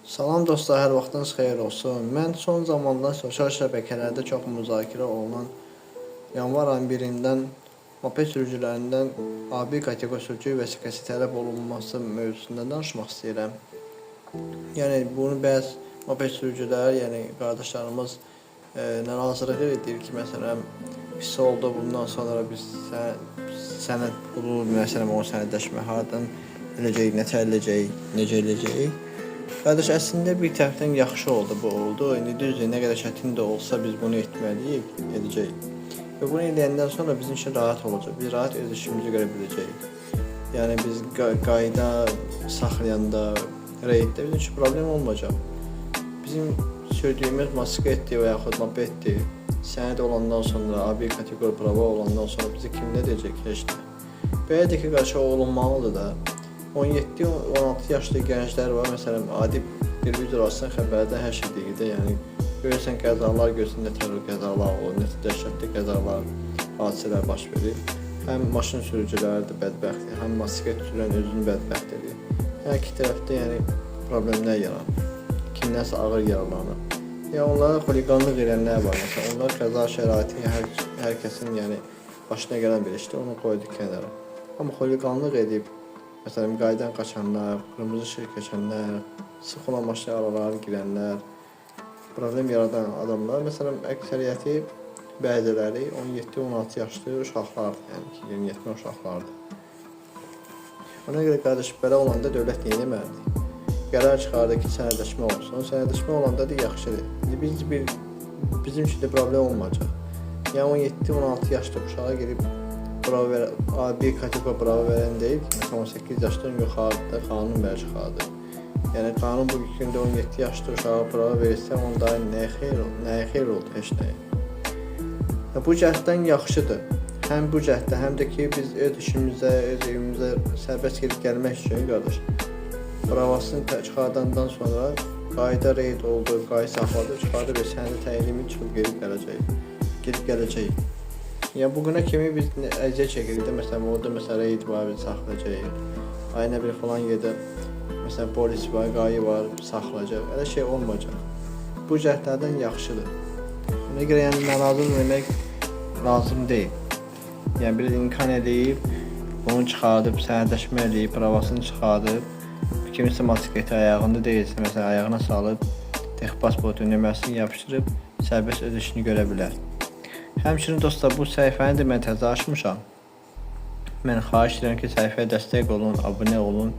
Salam dostlar, hər vaxtınız xeyir olsun. Mən son zamanlar sosial şəbəkələrdə çox müzakirə olunan yanvar ayının 1-dən moped sürücülərindən AB kateqoriya sürücü vəsiqəsi tələb olunması mövzusunda danışmaq istəyirəm. Yəni bunu bəzi moped sürücüləri, yəni qardaşlarımız narazılıq edir ki, məsələn, pis oldu, bundan sonra biz sənəd pulu, məsələn, o sənədləşmə hardan eləcək, necə eləcək. Qardaş, əslində bir tərəfdən yaxşı oldu, bu oldu. İndi düzdür, nə qədər çətin də olsa biz bunu etməliyik, edəcəyik. Və bunu edəndən sonra bizim üçün rahat olacaq. Biz rahat öz işimizi görə biləcəyik. Yəni biz qayda saxlayanda, reyddə bizim üçün problem olmayacaq. Bizim sürdüyümüz motosikletdir və yaxud mopeddir. Sənəd olandan sonra, AB kateqoriya prava olandan sonra bizi kim nə deyəcək heç nə. Belədir ki, qarşı olunmalıdır da. 17-16 yaşlı gənclər var, məsələn, adi bir video alsan xəbərdə hər şey deyir də, yəni görürsən qəzalar, görürsən nə tərör qəzalar olur, nə dəhşətli qəzalar, hadisələr baş verir. Həm maşın sürücüləri də bədbəxtdir, həm motosiklet sürən özünü bədbəxt edir. Hər iki tərəfdə yəni problemlər yaranır, kimdənsə ağır yaralanır. Ya onlara xuliqanlıq edənlər var, məsələn, onlar qəza şəraiti hər kəsin yəni başına gələn bir işdir, onu qoyduq kənara. Amma xuliqanlıq edib, məsələn, qaydan qaçanlar, qırmızı işıq keçənlər, sıx olan maşın aralarına girənlər, problem yaradan adamlar, məsələn, əksəriyyəti bəziləri 17-16 yaşlı uşaqlardır, yəni ki, yeniyetmə uşaqlardır. Ona görə qardaş, belə olanda dövlət nə etməlidir? Qərar çıxardı ki, sənədləşmə olsun. Sənədləşmə olanda da yaxşıdır. Bizim üçün də problem olmayacaq. Yəni 17-16 yaşlı uşağa girib AB kateqoriya prava verən deyil ki, 18 yaşdan yuxarıda qanun çıxardır. Yəni qanun bu gündə 17 yaşlı uşağa prava verirsə, onda nəyə xeyir oldu, heç nəyə. Bu cəhddən yaxşıdır. Həm bu cəhdə, həm də ki, biz öz işimizə, öz evimizə sərbəst gedib gəlmək üçün, qardaş, pravasını çıxardandan sonra qayda reyd oldu, qayda saxladı, çıxardı və sənədi təyinimi çıxıb gedib gələcəyik. Yəni bugüne kimi biz əziyyət çəkirik də, məsələn, orada reyd var, biz saxlayacağıq. Ay nə bir falan yerdə, məsələn, polis var, qayı var, saxlayacaq. Elə şey olmayacaq. Bu cəhdlərdən yaxşıdır. Ona görə yəni narazılıq demək lazım deyil. Yəni bir imkan edib, bunu çıxardıb, sənədləşmə edib, pravasını çıxardıb, kimisi motosikleti ayağında deyilsə, məsələn, ayağına salıb, texpasportun nömrəsini yapışdırıb, sərbəst öz işini görə bilər. Həmçinin dostlar, bu səhifəni də mən təzə açmışam. Mən xahiş edirəm ki, səhifəyə dəstək olun, abunə olun.